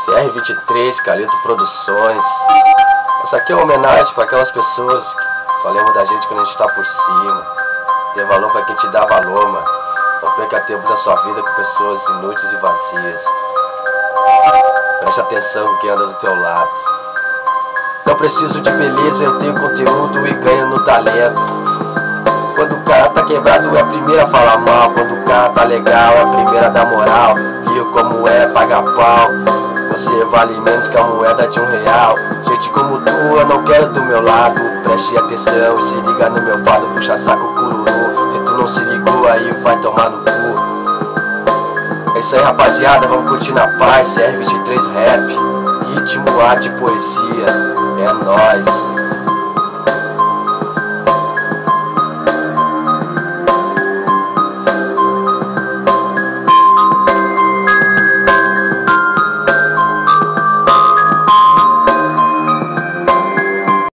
CR23, Calito Produções. Essa aqui é uma homenagem para aquelas pessoas que só lembram da gente quando a gente tá por cima. Dê valor para quem te dá valor, mano. Não perca tempo da sua vida com pessoas inúteis e vazias. Preste atenção com quem anda do teu lado. Não preciso de beleza, eu tenho conteúdo e ganho no talento. Quando o cara tá quebrado é a primeira a falar mal. Quando o cara tá legal é a primeira a dar moral. Viu como é, paga pau. Você vale menos que a moeda de R$1. Gente como tu eu não quero do meu lado. Preste atenção e se liga no meu fado. Puxa saco cururu. Se tu não se ligou aí vai tomar no cu. É isso aí, rapaziada, vamos curtir na paz. CR23 Rap, ritmo, arte e poesia. É nóis.